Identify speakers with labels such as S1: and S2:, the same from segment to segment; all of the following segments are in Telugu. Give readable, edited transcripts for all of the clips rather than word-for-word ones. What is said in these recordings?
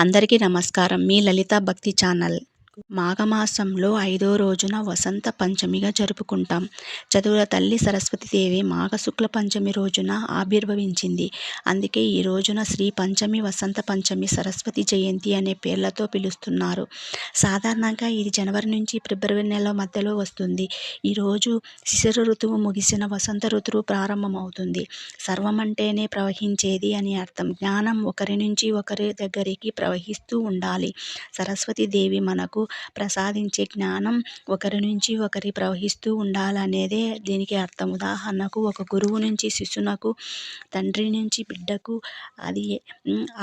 S1: అందరికీ నమస్కారం. మీ లలిత భక్తి ఛానల్. మాఘమాసంలో 5వ రోజున వసంత పంచమిగా జరుపుకుంటాం. చదువుల తల్లి సరస్వతీదేవి మాఘ శుక్ల పంచమి రోజున ఆవిర్భవించింది. అందుకే ఈ రోజున శ్రీ పంచమి, వసంత పంచమి, సరస్వతి జయంతి అనే పేర్లతో పిలుస్తున్నారు. సాధారణంగా ఇది జనవరి నుంచి ఫిబ్రవరి నెల మధ్యలో వస్తుంది. ఈరోజు శిశిర ఋతువు ముగిసిన వసంత ఋతువు ప్రారంభమవుతుంది. సర్వం అంటేనే ప్రవహించేది అని అర్థం. జ్ఞానం ఒకరి నుంచి ఒకరి దగ్గరికి ప్రవహిస్తూ ఉండాలి. సరస్వతీదేవి మనకు ప్రసాదించే జ్ఞానం ఒకరి నుంచి ఒకరి ప్రవహిస్తూ ఉండాలనేదే దీనికి అర్థం. ఉదాహరణకు ఒక గురువు నుంచి శిష్యునకు, తండ్రి నుంచి బిడ్డకు, అది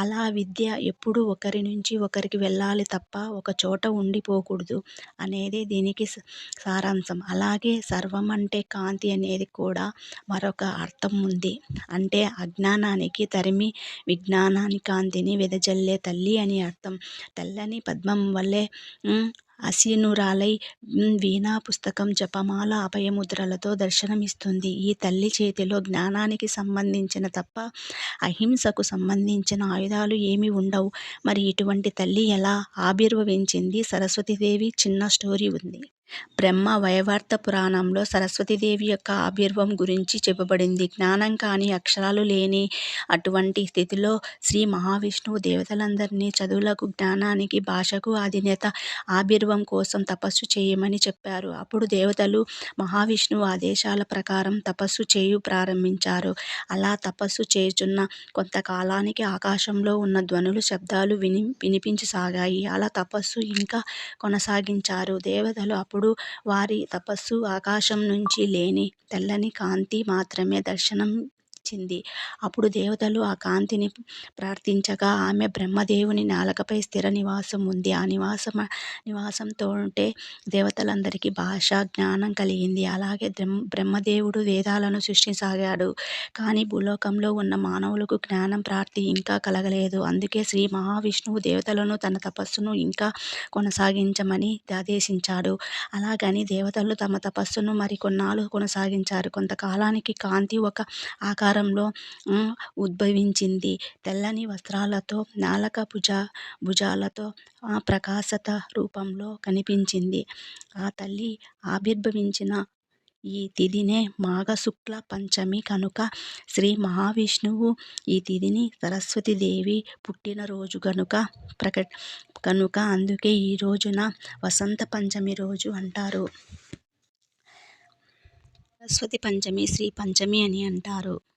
S1: అలా విద్య ఎప్పుడు ఒకరి నుంచి ఒకరికి వెళ్ళాలి తప్ప ఒక చోట ఉండిపోకూడదు అనేది దీనికి సారాంశం. అలాగే సర్వం అంటే కాంతి అనేది కూడా మరొక అర్థం ఉంది. అంటే అజ్ఞానానికి తరిమి విజ్ఞానాని కాంతిని వెదజల్లే తల్లి అని అర్థం. తెల్లని పద్మం వల్లే అసీనురాలై వీణా పుస్తకం, జపమాల, అభయముద్రలతో దర్శనమిస్తుంది. ఈ తల్లి చేతిలో జ్ఞానానికి సంబంధించిన తప్ప అహింసకు సంబంధించిన ఆయుధాలు ఏమీ ఉండవు. మరి ఇటువంటి తల్లి ఎలా ఆవిర్భవించింది? సరస్వతీదేవి చిన్న స్టోరీ ఉంది. బ్రహ్మ వైవర్త పురాణంలో సరస్వతీదేవి యొక్క ఆవిర్భావం గురించి చెప్పబడింది. జ్ఞానం కానీ అక్షరాలు లేని అటువంటి స్థితిలో శ్రీ మహావిష్ణువు దేవతలందరినీ చదువులకు, జ్ఞానానికి, భాషకు అధినేత ఆవిర్భావం కోసం తపస్సు చేయమని చెప్పారు. అప్పుడు దేవతలు మహావిష్ణువు ఆదేశాల ప్రకారం తపస్సు చేయు ప్రారంభించారు. అలా తపస్సు చేయుచున్న కొంతకాలానికి ఆకాశంలో ఉన్న ధ్వనులు, శబ్దాలు వినిపించసాగాయి. అలా తపస్సు ఇంకా కొనసాగించారు దేవతలు. అప్పుడు వారి తపస్సు ఆకాశం నుంచి లేని తెల్లని కాంతి మాత్రమే దర్శనమిచ్చింది. అప్పుడు దేవతలు ఆ కాంతిని ప్రార్థించగా ఆమె బ్రహ్మదేవుని నాలుకపై స్థిర నివాసం ఉంది. ఆ నివాసంతోటే దేవతలందరికీ భాష, జ్ఞానం కలిగింది. అలాగే బ్రహ్మదేవుడు వేదాలను సృష్టించసాగాడు. కానీ భూలోకంలో ఉన్న మానవులకు జ్ఞానం ప్రాప్తి ఇంకా కలగలేదు. అందుకే శ్రీ మహావిష్ణువు దేవతలను తన తపస్సును ఇంకా కొనసాగించమని ఆదేశించాడు. అలాగని దేవతలు తమ తపస్సును మరికొన్నాళ్ళు కొనసాగించారు. కొంతకాలానికి కాంతి ఒక ఆకారంలో ఉద్భవించింది. తెల్లని వస్త్రాలతో, నాలుక భుజాలతో ప్రకాశత రూపంలో కనిపించింది. ఆ తల్లి ఆవిర్భవించిన ఈ తిథినే మాఘ శుక్ల పంచమి కనుక శ్రీ మహావిష్ణువు ఈ తిథిని సరస్వతీదేవి పుట్టినరోజు కనుక అందుకే ఈ రోజున వసంత పంచమి రోజు అంటారు. సరస్వతి పంచమి, శ్రీ పంచమి అని అంటారు.